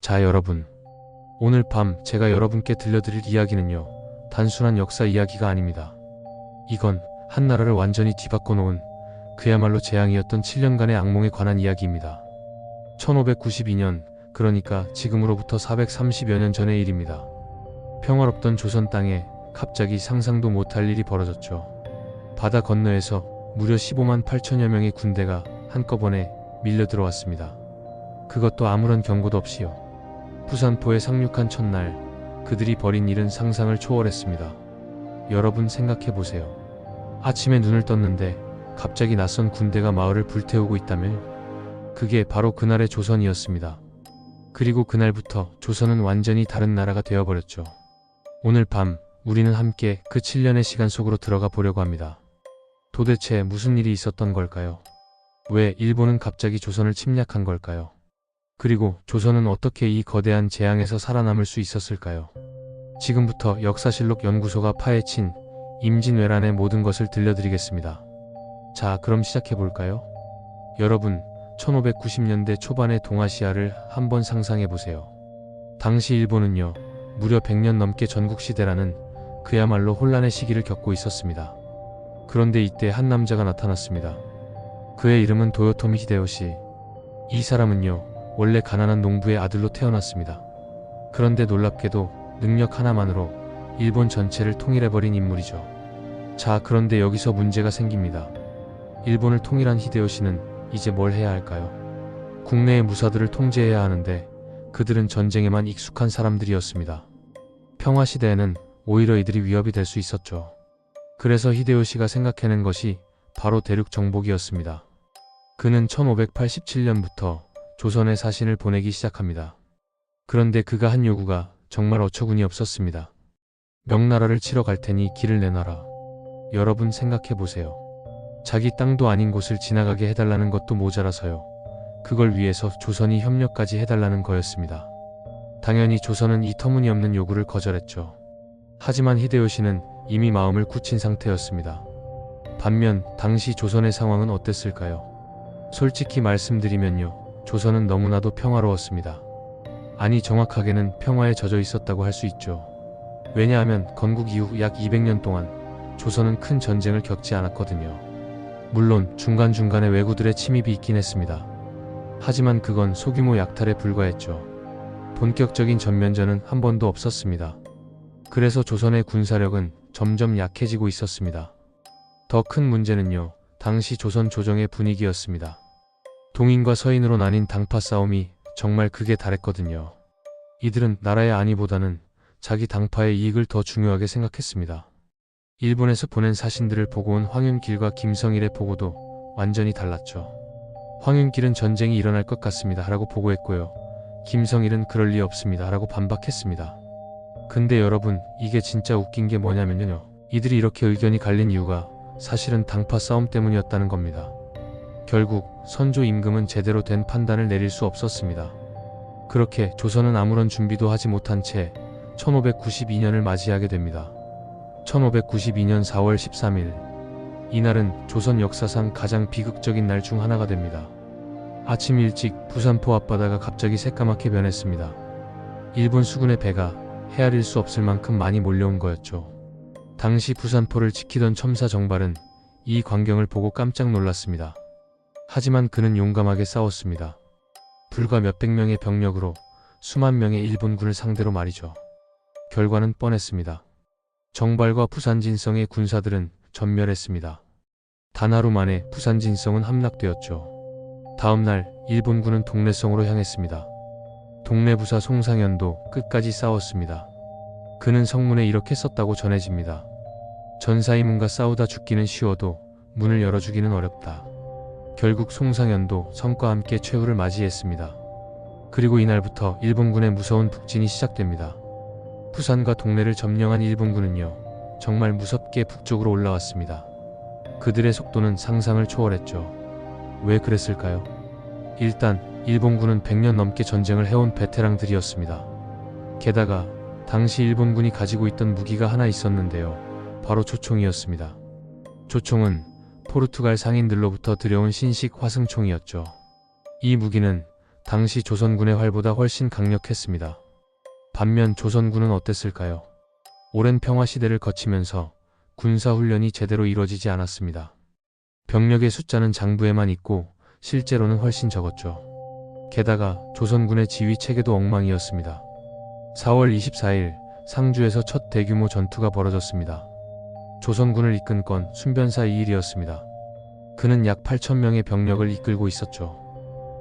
자, 여러분. 오늘 밤 제가 여러분께 들려드릴 이야기는요, 단순한 역사 이야기가 아닙니다. 이건 한 나라를 완전히 뒤바꿔 놓은 그야말로 재앙이었던 7년간의 악몽에 관한 이야기입니다. 1592년, 그러니까 지금으로부터 430여 년 전의 일입니다. 평화롭던 조선 땅에 갑자기 상상도 못할 일이 벌어졌죠. 바다 건너에서 무려 15만 8천여 명의 군대가 한꺼번에 밀려 들어왔습니다. 그것도 아무런 경고도 없이요. 부산포에 상륙한 첫날, 그들이 벌인 일은 상상을 초월했습니다. 여러분 생각해보세요. 아침에 눈을 떴는데 갑자기 낯선 군대가 마을을 불태우고 있다면 그게 바로 그날의 조선이었습니다. 그리고 그날부터 조선은 완전히 다른 나라가 되어버렸죠. 오늘 밤 우리는 함께 그 7년의 시간 속으로 들어가 보려고 합니다. 도대체 무슨 일이 있었던 걸까요? 왜 일본은 갑자기 조선을 침략한 걸까요? 그리고 조선은 어떻게 이 거대한 재앙에서 살아남을 수 있었을까요? 지금부터 역사실록 연구소가 파헤친 임진왜란의 모든 것을 들려드리겠습니다. 자, 그럼 시작해볼까요? 여러분, 1590년대 초반의 동아시아를 한번 상상해보세요. 당시 일본은요, 무려 100년 넘게 전국시대라는 그야말로 혼란의 시기를 겪고 있었습니다. 그런데 이때 한 남자가 나타났습니다. 그의 이름은 도요토미 히데요시. 이 사람은요, 원래 가난한 농부의 아들로 태어났습니다. 그런데 놀랍게도 능력 하나만으로 일본 전체를 통일해버린 인물이죠. 자, 그런데 여기서 문제가 생깁니다. 일본을 통일한 히데요시는 이제 뭘 해야 할까요? 국내의 무사들을 통제해야 하는데 그들은 전쟁에만 익숙한 사람들이었습니다. 평화시대에는 오히려 이들이 위협이 될 수 있었죠. 그래서 히데요시가 생각해낸 것이 바로 대륙 정복이었습니다. 그는 1587년부터 조선에 사신을 보내기 시작합니다. 그런데 그가 한 요구가 정말 어처구니 없었습니다. 명나라를 치러 갈 테니 길을 내놔라. 여러분 생각해보세요. 자기 땅도 아닌 곳을 지나가게 해달라는 것도 모자라서요. 그걸 위해서 조선이 협력까지 해달라는 거였습니다. 당연히 조선은 이 터무니없는 요구를 거절했죠. 하지만 히데요시는 이미 마음을 굳힌 상태였습니다. 반면 당시 조선의 상황은 어땠을까요? 솔직히 말씀드리면요, 조선은 너무나도 평화로웠습니다. 아니, 정확하게는 평화에 젖어 있었다고 할 수 있죠. 왜냐하면 건국 이후 약 200년 동안 조선은 큰 전쟁을 겪지 않았거든요. 물론 중간중간에 왜구들의 침입이 있긴 했습니다. 하지만 그건 소규모 약탈에 불과했죠. 본격적인 전면전은 한 번도 없었습니다. 그래서 조선의 군사력은 점점 약해지고 있었습니다. 더 큰 문제는요, 당시 조선 조정의 분위기였습니다. 동인과 서인으로 나뉜 당파 싸움이 정말 극에 달했거든요. 이들은 나라의 안위보다는 자기 당파의 이익을 더 중요하게 생각했습니다. 일본에서 보낸 사신들을 보고 온 황윤길과 김성일의 보고도 완전히 달랐죠. 황윤길은 전쟁이 일어날 것 같습니다 라고 보고했고요. 김성일은 그럴 리 없습니다 라고 반박했습니다. 근데 여러분, 이게 진짜 웃긴 게 뭐냐면요, 이들이 이렇게 의견이 갈린 이유가 사실은 당파 싸움 때문이었다는 겁니다. 결국 선조 임금은 제대로 된 판단을 내릴 수 없었습니다. 그렇게 조선은 아무런 준비도 하지 못한 채 1592년을 맞이하게 됩니다. 1592년 4월 13일, 이날은 조선 역사상 가장 비극적인 날 중 하나가 됩니다. 아침 일찍 부산포 앞바다가 갑자기 새까맣게 변했습니다. 일본 수군의 배가 헤아릴 수 없을 만큼 많이 몰려온 거였죠. 당시 부산포를 지키던 첨사 정발은 이 광경을 보고 깜짝 놀랐습니다. 하지만 그는 용감하게 싸웠습니다. 불과 몇백 명의 병력으로 수만 명의 일본군을 상대로 말이죠. 결과는 뻔했습니다. 정발과 부산진성의 군사들은 전멸했습니다. 단 하루 만에 부산진성은 함락되었죠. 다음날 일본군은 동래성으로 향했습니다. 동래부사 송상현도 끝까지 싸웠습니다. 그는 성문에 이렇게 썼다고 전해집니다. 전사의 문과 싸우다 죽기는 쉬워도 문을 열어주기는 어렵다. 결국 송상현도 성과 함께 최후를 맞이했습니다. 그리고 이날부터 일본군의 무서운 북진이 시작됩니다. 부산과 동래를 점령한 일본군은요, 정말 무섭게 북쪽으로 올라왔습니다. 그들의 속도는 상상을 초월했죠. 왜 그랬을까요? 일단 일본군은 100년 넘게 전쟁을 해온 베테랑들이었습니다. 게다가 당시 일본군이 가지고 있던 무기가 하나 있었는데요, 바로 조총이었습니다. 조총은 포르투갈 상인들로부터 들여온 신식 화승총이었죠. 이 무기는 당시 조선군의 활보다 훨씬 강력했습니다. 반면 조선군은 어땠을까요? 오랜 평화시대를 거치면서 군사훈련이 제대로 이루어지지 않았습니다. 병력의 숫자는 장부에만 있고 실제로는 훨씬 적었죠. 게다가 조선군의 지휘 체계도 엉망이었습니다. 4월 24일 상주에서 첫 대규모 전투가 벌어졌습니다. 조선군을 이끈 건 순변사 이일이었습니다. 그는 약 8,000명의 병력을 이끌고 있었죠.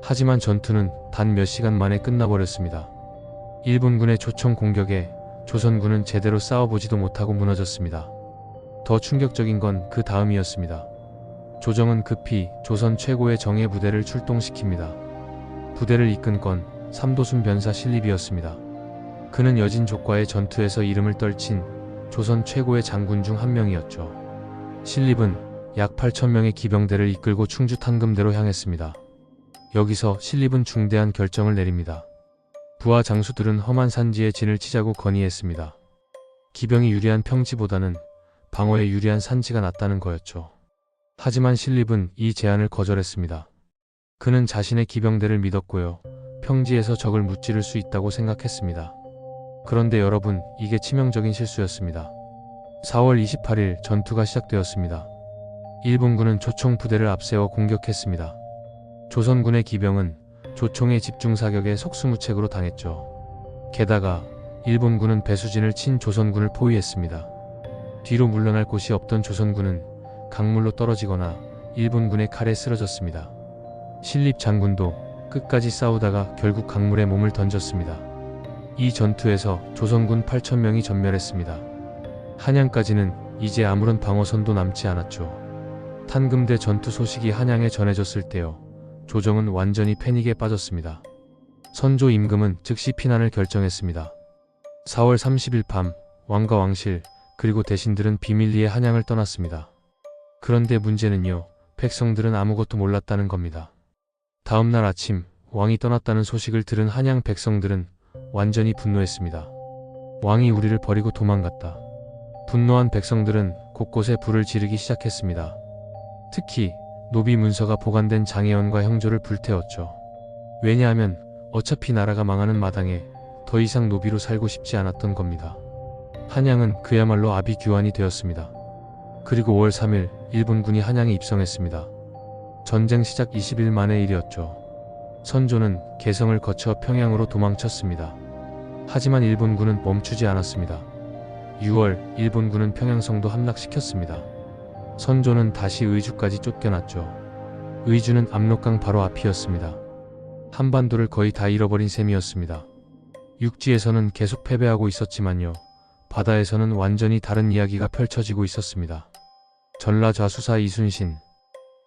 하지만 전투는 단 몇 시간 만에 끝나버렸습니다. 일본군의 조총 공격에 조선군은 제대로 싸워보지도 못하고 무너졌습니다. 더 충격적인 건 그 다음이었습니다. 조정은 급히 조선 최고의 정예 부대를 출동시킵니다. 부대를 이끈 건 삼도순 변사 신립이었습니다. 그는 여진족과의 전투에서 이름을 떨친 조선 최고의 장군 중 한 명이었죠. 신립은 약 8,000명의 기병대를 이끌고 충주 탄금대로 향했습니다. 여기서 신립은 중대한 결정을 내립니다. 부하 장수들은 험한 산지에 진을 치자고 건의했습니다. 기병이 유리한 평지보다는 방어에 유리한 산지가 낫다는 거였죠. 하지만 신립은 이 제안을 거절했습니다. 그는 자신의 기병대를 믿었고요. 평지에서 적을 무찌를 수 있다고 생각했습니다. 그런데 여러분, 이게 치명적인 실수였습니다. 4월 28일 전투가 시작되었습니다. 일본군은 조총 부대를 앞세워 공격했습니다. 조선군의 기병은 조총의 집중사격에 속수무책으로 당했죠. 게다가 일본군은 배수진을 친 조선군을 포위했습니다. 뒤로 물러날 곳이 없던 조선군은 강물로 떨어지거나 일본군의 칼에 쓰러졌습니다. 신립 장군도 끝까지 싸우다가 결국 강물에 몸을 던졌습니다. 이 전투에서 조선군 8,000명이 전멸했습니다. 한양까지는 이제 아무런 방어선도 남지 않았죠. 탄금대 전투 소식이 한양에 전해졌을 때요. 조정은 완전히 패닉에 빠졌습니다. 선조 임금은 즉시 피난을 결정했습니다. 4월 30일 밤 왕과 왕실 그리고 대신들은 비밀리에 한양을 떠났습니다. 그런데 문제는요. 백성들은 아무것도 몰랐다는 겁니다. 다음날 아침 왕이 떠났다는 소식을 들은 한양 백성들은 완전히 분노했습니다. 왕이 우리를 버리고 도망갔다. 분노한 백성들은 곳곳에 불을 지르기 시작했습니다. 특히 노비 문서가 보관된 장혜원과 형조를 불태웠죠. 왜냐하면 어차피 나라가 망하는 마당에 더 이상 노비로 살고 싶지 않았던 겁니다. 한양은 그야말로 아비규환이 되었습니다. 그리고 5월 3일 일본군이 한양에 입성했습니다. 전쟁 시작 20일 만의 일이었죠. 선조는 개성을 거쳐 평양으로 도망쳤습니다. 하지만 일본군은 멈추지 않았습니다. 6월 일본군은 평양성도 함락시켰습니다. 선조는 다시 의주까지 쫓겨났죠. 의주는 압록강 바로 앞이었습니다. 한반도를 거의 다 잃어버린 셈이었습니다. 육지에서는 계속 패배하고 있었지만요. 바다에서는 완전히 다른 이야기가 펼쳐지고 있었습니다. 전라좌수사 이순신.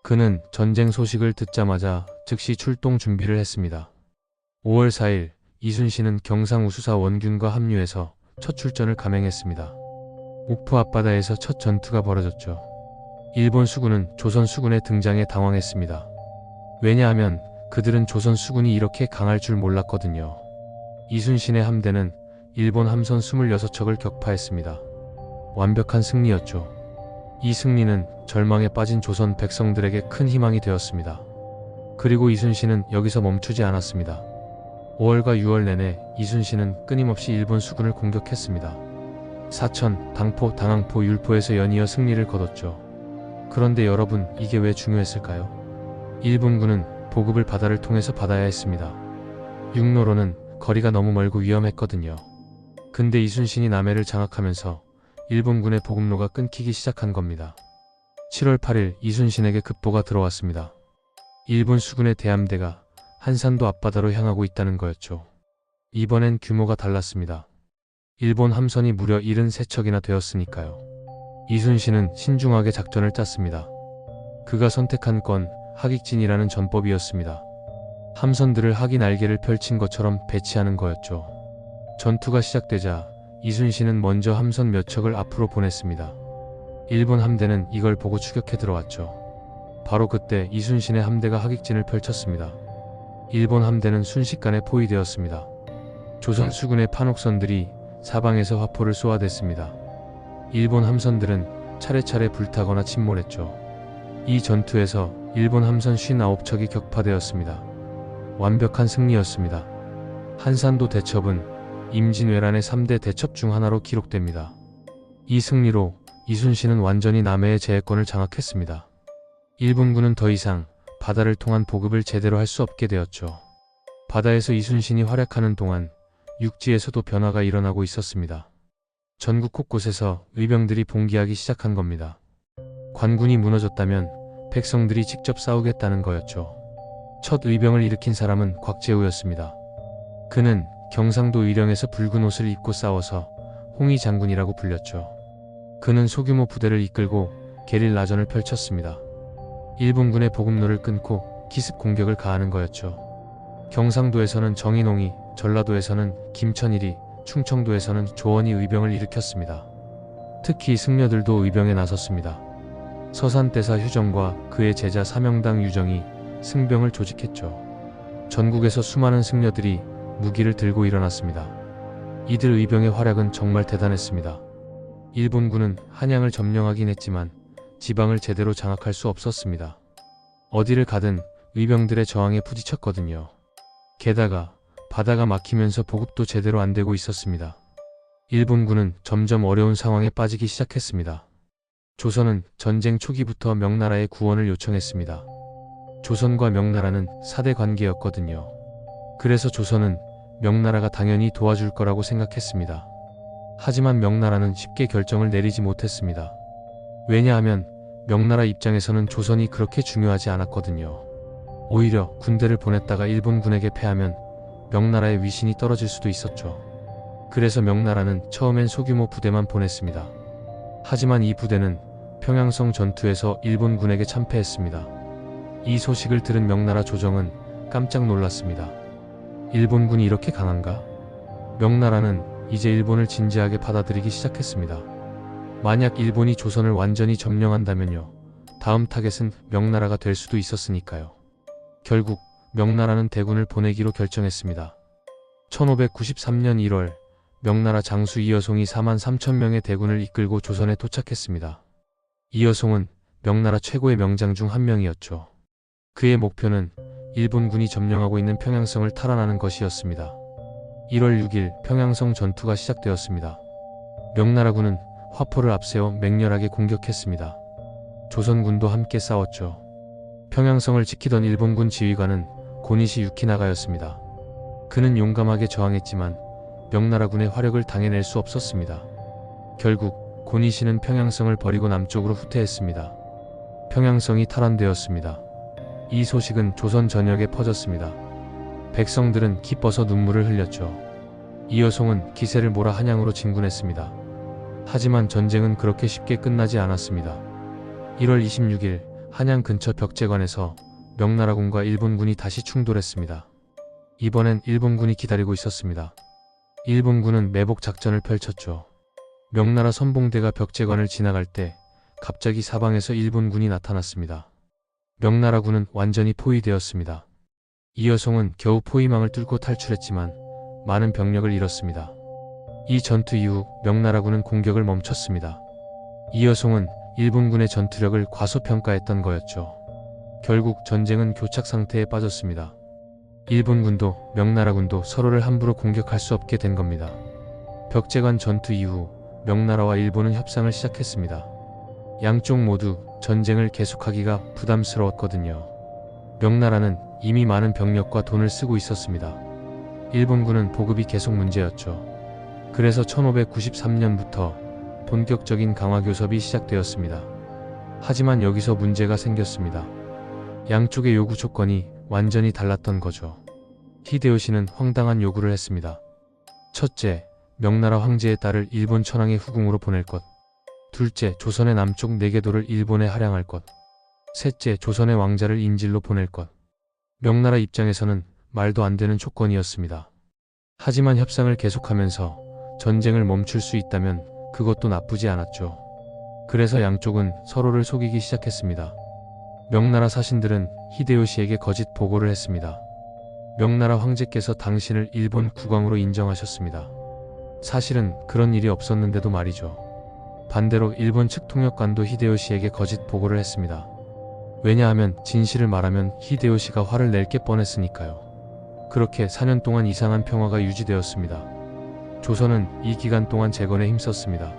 그는 전쟁 소식을 듣자마자 즉시 출동 준비를 했습니다. 5월 4일 이순신은 경상우수사 원균과 합류해서 첫 출전을 감행했습니다. 옥포 앞바다에서 첫 전투가 벌어졌죠. 일본 수군은 조선 수군의 등장에 당황했습니다. 왜냐하면 그들은 조선 수군이 이렇게 강할 줄 몰랐거든요. 이순신의 함대는 일본 함선 26척을 격파했습니다. 완벽한 승리였죠. 이 승리는 절망에 빠진 조선 백성들에게 큰 희망이 되었습니다. 그리고 이순신은 여기서 멈추지 않았습니다. 5월과 6월 내내 이순신은 끊임없이 일본 수군을 공격했습니다. 사천, 당포, 당항포, 율포에서 연이어 승리를 거뒀죠. 그런데 여러분, 이게 왜 중요했을까요? 일본군은 보급을 바다를 통해서 받아야 했습니다. 육로로는 거리가 너무 멀고 위험했거든요. 근데 이순신이 남해를 장악하면서 일본군의 보급로가 끊기기 시작한 겁니다. 7월 8일 이순신에게 급보가 들어왔습니다. 일본 수군의 대함대가 한산도 앞바다로 향하고 있다는 거였죠. 이번엔 규모가 달랐습니다. 일본 함선이 무려 73척이나 되었으니까요. 이순신은 신중하게 작전을 짰습니다. 그가 선택한 건 하객진이라는 전법이었습니다. 함선들을 하기 날개를 펼친 것처럼 배치하는 거였죠. 전투가 시작되자 이순신은 먼저 함선 몇 척을 앞으로 보냈습니다. 일본 함대는 이걸 보고 추격해 들어왔죠. 바로 그때 이순신의 함대가 하객진을 펼쳤습니다. 일본 함대는 순식간에 포위되었습니다. 조선 수군의 판옥선들이 사방에서 화포를 쏘아댔습니다. 일본 함선들은 차례차례 불타거나 침몰했죠. 이 전투에서 일본 함선 59척이 격파되었습니다. 완벽한 승리였습니다. 한산도 대첩은 임진왜란의 3대 대첩 중 하나로 기록됩니다. 이 승리로 이순신은 완전히 남해의 제해권을 장악했습니다. 일본군은 더 이상 바다를 통한 보급을 제대로 할 수 없게 되었죠. 바다에서 이순신이 활약하는 동안 육지에서도 변화가 일어나고 있었습니다. 전국 곳곳에서 의병들이 봉기하기 시작한 겁니다. 관군이 무너졌다면 백성들이 직접 싸우겠다는 거였죠. 첫 의병을 일으킨 사람은 곽재우였습니다. 그는 경상도 의령에서 붉은 옷을 입고 싸워서 홍위 장군이라고 불렸죠. 그는 소규모 부대를 이끌고 게릴라전을 펼쳤습니다. 일본군의 보급로를 끊고 기습 공격을 가하는 거였죠. 경상도에서는 정인홍이, 전라도에서는 김천일이, 충청도에서는 조원이 의병을 일으켰습니다. 특히 승려들도 의병에 나섰습니다. 서산대사 휴정과 그의 제자 사명당 유정이 승병을 조직했죠. 전국에서 수많은 승려들이 무기를 들고 일어났습니다. 이들 의병의 활약은 정말 대단했습니다. 일본군은 한양을 점령하긴 했지만 지방을 제대로 장악할 수 없었습니다. 어디를 가든 의병들의 저항에 부딪혔거든요. 게다가 바다가 막히면서 보급도 제대로 안 되고 있었습니다. 일본군은 점점 어려운 상황에 빠지기 시작했습니다. 조선은 전쟁 초기부터 명나라의 구원을 요청했습니다. 조선과 명나라는 사대 관계였거든요. 그래서 조선은 명나라가 당연히 도와줄 거라고 생각했습니다. 하지만 명나라는 쉽게 결정을 내리지 못했습니다. 왜냐하면 명나라 입장에서는 조선이 그렇게 중요하지 않았거든요. 오히려 군대를 보냈다가 일본군에게 패하면 명나라의 위신이 떨어질 수도 있었죠. 그래서 명나라는 처음엔 소규모 부대만 보냈습니다. 하지만 이 부대는 평양성 전투에서 일본군에게 참패했습니다. 이 소식을 들은 명나라 조정은 깜짝 놀랐습니다. 일본군이 이렇게 강한가? 명나라는 이제 일본을 진지하게 받아들이기 시작했습니다. 만약 일본이 조선을 완전히 점령한다면요, 다음 타겟은 명나라가 될 수도 있었으니까요. 결국 명나라는 대군을 보내기로 결정했습니다. 1593년 1월 명나라 장수 이여송이 43,000명의 대군을 이끌고 조선에 도착했습니다. 이여송은 명나라 최고의 명장 중 한 명이었죠. 그의 목표는 일본군이 점령하고 있는 평양성을 탈환하는 것이었습니다. 1월 6일 평양성 전투가 시작되었습니다. 명나라군은 화포를 앞세워 맹렬하게 공격했습니다. 조선군도 함께 싸웠죠. 평양성을 지키던 일본군 지휘관은 고니시 유키나가였습니다. 그는 용감하게 저항했지만 명나라군의 화력을 당해낼 수 없었습니다. 결국 고니시는 평양성을 버리고 남쪽으로 후퇴했습니다. 평양성이 탈환되었습니다. 이 소식은 조선 전역에 퍼졌습니다. 백성들은 기뻐서 눈물을 흘렸죠. 이여송은 기세를 몰아 한양으로 진군했습니다. 하지만 전쟁은 그렇게 쉽게 끝나지 않았습니다. 1월 26일 한양 근처 벽제관에서 명나라군과 일본군이 다시 충돌했습니다. 이번엔 일본군이 기다리고 있었습니다. 일본군은 매복 작전을 펼쳤죠. 명나라 선봉대가 벽제관을 지나갈 때 갑자기 사방에서 일본군이 나타났습니다. 명나라군은 완전히 포위되었습니다. 이여송은 겨우 포위망을 뚫고 탈출했지만 많은 병력을 잃었습니다. 이 전투 이후 명나라군은 공격을 멈췄습니다. 이여송은 일본군의 전투력을 과소평가했던 거였죠. 결국 전쟁은 교착 상태에 빠졌습니다. 일본군도 명나라군도 서로를 함부로 공격할 수 없게 된 겁니다. 벽제관 전투 이후 명나라와 일본은 협상을 시작했습니다. 양쪽 모두 전쟁을 계속하기가 부담스러웠거든요. 명나라는 이미 많은 병력과 돈을 쓰고 있었습니다. 일본군은 보급이 계속 문제였죠. 그래서 1593년부터 본격적인 강화 교섭이 시작되었습니다. 하지만 여기서 문제가 생겼습니다. 양쪽의 요구 조건이 완전히 달랐던 거죠. 히데요시는 황당한 요구를 했습니다. 첫째, 명나라 황제의 딸을 일본 천황의 후궁으로 보낼 것. 둘째, 조선의 남쪽 4개도를 일본에 할양할 것. 셋째, 조선의 왕자를 인질로 보낼 것. 명나라 입장에서는 말도 안 되는 조건이었습니다. 하지만 협상을 계속하면서 전쟁을 멈출 수 있다면 그것도 나쁘지 않았죠. 그래서 양쪽은 서로를 속이기 시작했습니다. 명나라 사신들은 히데요시에게 거짓 보고를 했습니다. 명나라 황제께서 당신을 일본 국왕으로 인정하셨습니다. 사실은 그런 일이 없었는데도 말이죠. 반대로 일본 측 통역관도 히데요시에게 거짓 보고를 했습니다. 왜냐하면 진실을 말하면 히데요시가 화를 낼 게 뻔했으니까요. 그렇게 4년 동안 이상한 평화가 유지되었습니다. 조선은 이 기간 동안 재건에 힘썼습니다.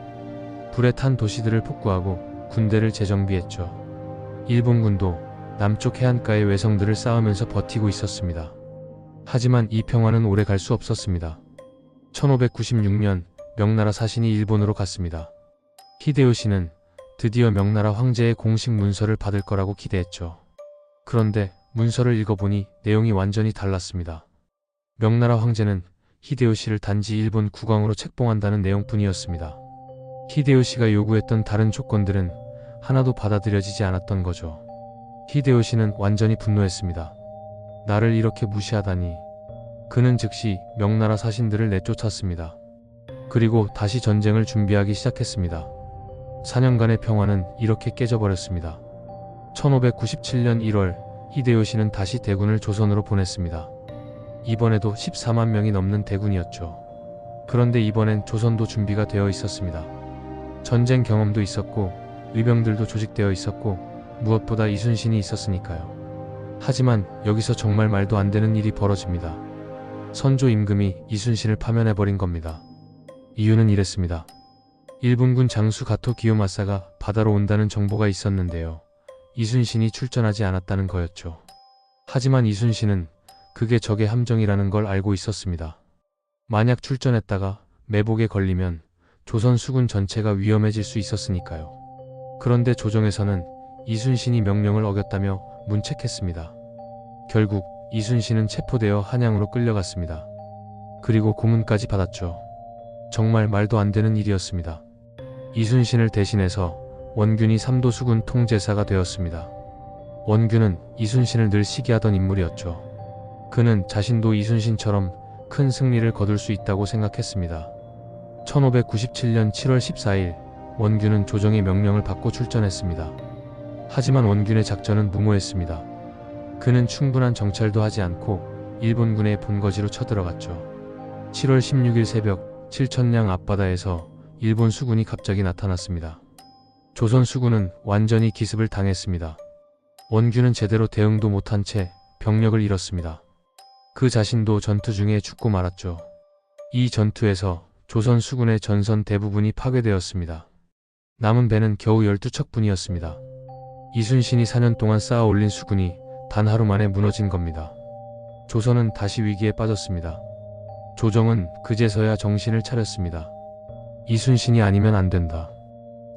불에 탄 도시들을 폭구하고 군대를 재정비했죠. 일본군도 남쪽 해안가의 외성들을 쌓으면서 버티고 있었습니다. 하지만 이 평화는 오래 갈 수 없었습니다. 1596년 명나라 사신이 일본으로 갔습니다. 히데요시는 드디어 명나라 황제의 공식 문서를 받을 거라고 기대했죠. 그런데 문서를 읽어보니 내용이 완전히 달랐습니다. 명나라 황제는 히데요시를 단지 일본 국왕으로 책봉한다는 내용뿐이었습니다. 히데요시가 요구했던 다른 조건들은 하나도 받아들여지지 않았던 거죠. 히데요시는 완전히 분노했습니다. 나를 이렇게 무시하다니. 그는 즉시 명나라 사신들을 내쫓았습니다. 그리고 다시 전쟁을 준비하기 시작했습니다. 4년간의 평화는 이렇게 깨져버렸습니다. 1597년 1월 히데요시는 다시 대군을 조선으로 보냈습니다. 이번에도 14만 명이 넘는 대군이었죠. 그런데 이번엔 조선도 준비가 되어 있었습니다. 전쟁 경험도 있었고 의병들도 조직되어 있었고 무엇보다 이순신이 있었으니까요. 하지만 여기서 정말 말도 안 되는 일이 벌어집니다. 선조 임금이 이순신을 파면해버린 겁니다. 이유는 이랬습니다. 일본군 장수 가토 기요마사가 바다로 온다는 정보가 있었는데요. 이순신이 출전하지 않았다는 거였죠. 하지만 이순신은 그게 적의 함정이라는 걸 알고 있었습니다. 만약 출전했다가 매복에 걸리면 조선 수군 전체가 위험해질 수 있었으니까요. 그런데 조정에서는 이순신이 명령을 어겼다며 문책했습니다. 결국 이순신은 체포되어 한양으로 끌려갔습니다. 그리고 고문까지 받았죠. 정말 말도 안 되는 일이었습니다. 이순신을 대신해서 원균이 삼도 수군 통제사가 되었습니다. 원균은 이순신을 늘 시기하던 인물이었죠. 그는 자신도 이순신처럼 큰 승리를 거둘 수 있다고 생각했습니다. 1597년 7월 14일 원균은 조정의 명령을 받고 출전했습니다. 하지만 원균의 작전은 무모했습니다. 그는 충분한 정찰도 하지 않고 일본군의 본거지로 쳐들어갔죠. 7월 16일 새벽 7천량 앞바다에서 일본 수군이 갑자기 나타났습니다. 조선 수군은 완전히 기습을 당했습니다. 원균은 제대로 대응도 못한 채 병력을 잃었습니다. 그 자신도 전투 중에 죽고 말았죠. 이 전투에서 조선 수군의 전선 대부분이 파괴되었습니다. 남은 배는 겨우 12척뿐이었습니다. 이순신이 4년 동안 쌓아 올린 수군이 단 하루 만에 무너진 겁니다. 조선은 다시 위기에 빠졌습니다. 조정은 그제서야 정신을 차렸습니다. 이순신이 아니면 안 된다.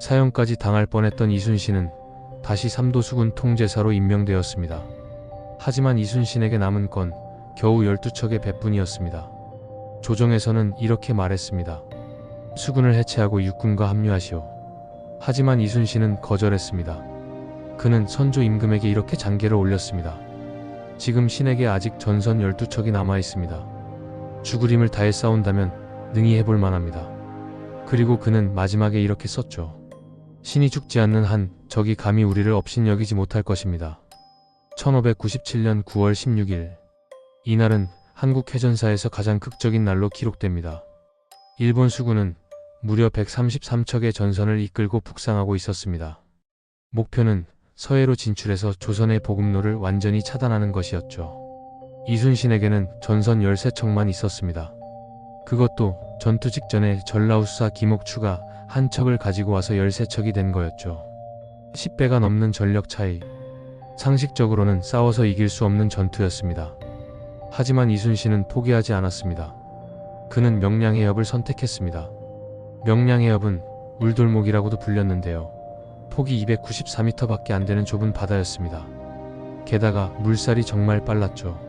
사형까지 당할 뻔했던 이순신은 다시 삼도 수군 통제사로 임명되었습니다. 하지만 이순신에게 남은 건 겨우 12척의 배뿐이었습니다. 조정에서는 이렇게 말했습니다. 수군을 해체하고 육군과 합류하시오. 하지만 이순신은 거절했습니다. 그는 선조 임금에게 이렇게 장계를 올렸습니다. 지금 신에게 아직 전선 12척이 남아있습니다. 죽을 힘을 다해 싸운다면 능히 해볼 만합니다. 그리고 그는 마지막에 이렇게 썼죠. 신이 죽지 않는 한 적이 감히 우리를 업신여기지 못할 것입니다. 1597년 9월 16일 이날은 한국 해전사에서 가장 극적인 날로 기록됩니다. 일본 수군은 무려 133척의 전선을 이끌고 북상하고 있었습니다. 목표는 서해로 진출해서 조선의 보급로를 완전히 차단하는 것이었죠. 이순신에게는 전선 13척만 있었습니다. 그것도 전투 직전에 전라우수사 김옥추가 한 척을 가지고 와서 13척이 된 거였죠. 10배가 넘는 전력 차이. 상식적으로는 싸워서 이길 수 없는 전투였습니다. 하지만 이순신은 포기하지 않았습니다. 그는 명량해협을 선택했습니다. 명량해협은 울돌목이라고도 불렸는데요. 폭이 294m밖에 안 되는 좁은 바다였습니다. 게다가 물살이 정말 빨랐죠.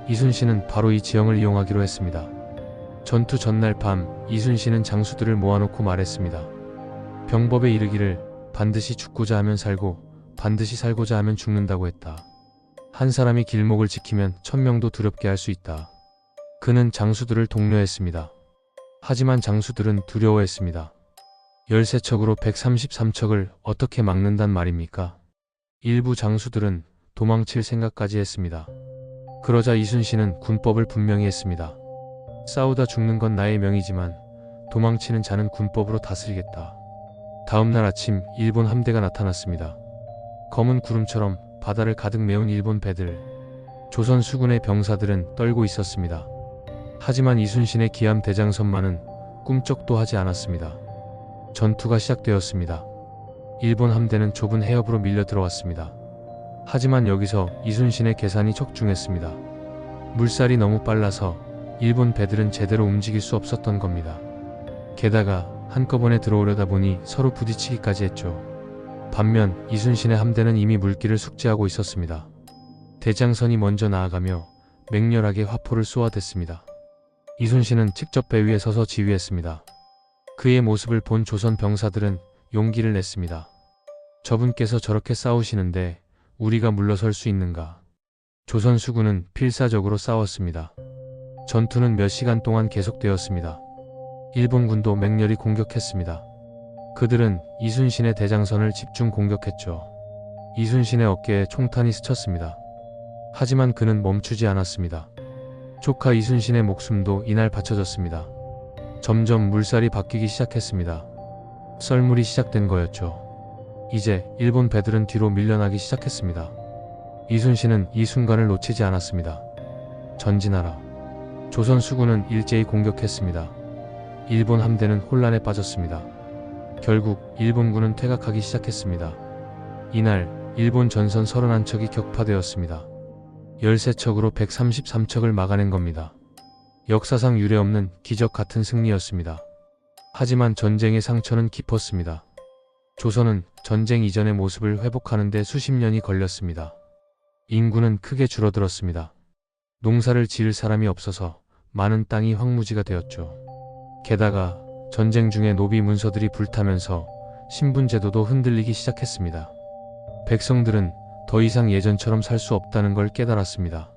이순신은 바로 이 지형을 이용하기로 했습니다. 전투 전날 밤 이순신은 장수들을 모아놓고 말했습니다. 병법에 이르기를 반드시 죽고자 하면 살고 반드시 살고자 하면 죽는다고 했다. 한 사람이 길목을 지키면 1000명도 두렵게 할 수 있다. 그는 장수들을 독려했습니다. 하지만 장수들은 두려워했습니다. 13척으로 133척을 어떻게 막는단 말입니까? 일부 장수들은 도망칠 생각까지 했습니다. 그러자 이순신은 군법을 분명히 했습니다. 싸우다 죽는 건 나의 명이지만 도망치는 자는 군법으로 다스리겠다. 다음날 아침 일본 함대가 나타났습니다. 검은 구름처럼 바다를 가득 메운 일본 배들. 조선 수군의 병사들은 떨고 있었습니다. 하지만 이순신의 기암 대장선만은 꿈쩍도 하지 않았습니다. 전투가 시작되었습니다. 일본 함대는 좁은 해협으로 밀려 들어왔습니다. 하지만 여기서 이순신의 계산이 적중했습니다. 물살이 너무 빨라서 일본 배들은 제대로 움직일 수 없었던 겁니다. 게다가 한꺼번에 들어오려다 보니 서로 부딪히기까지 했죠. 반면 이순신의 함대는 이미 물길을 숙지하고 있었습니다. 대장선이 먼저 나아가며 맹렬하게 화포를 쏘아댔습니다. 이순신은 직접 배 위에 서서 지휘했습니다. 그의 모습을 본 조선 병사들은 용기를 냈습니다. 저분께서 저렇게 싸우시는데 우리가 물러설 수 있는가? 조선 수군은 필사적으로 싸웠습니다. 전투는 몇 시간 동안 계속되었습니다. 일본군도 맹렬히 공격했습니다. 그들은 이순신의 대장선을 집중 공격했죠. 이순신의 어깨에 총탄이 스쳤습니다. 하지만 그는 멈추지 않았습니다. 조카 이순신의 목숨도 이날 바쳐졌습니다. 점점 물살이 바뀌기 시작했습니다. 썰물이 시작된 거였죠. 이제 일본 배들은 뒤로 밀려나기 시작했습니다. 이순신은 이 순간을 놓치지 않았습니다. 전진하라. 조선 수군은 일제히 공격했습니다. 일본 함대는 혼란에 빠졌습니다. 결국 일본군은 퇴각하기 시작했습니다. 이날 일본 전선 31척이 격파되었습니다. 13척으로 133척을 막아낸 겁니다. 역사상 유례없는 기적 같은 승리였습니다. 하지만 전쟁의 상처는 깊었습니다. 조선은 전쟁 이전의 모습을 회복하는 데 수십 년이 걸렸습니다. 인구는 크게 줄어들었습니다. 농사를 지을 사람이 없어서 많은 땅이 황무지가 되었죠. 게다가 전쟁 중에 노비 문서들이 불타면서 신분제도도 흔들리기 시작했습니다. 백성들은 더 이상 예전처럼 살 수 없다는 걸 깨달았습니다.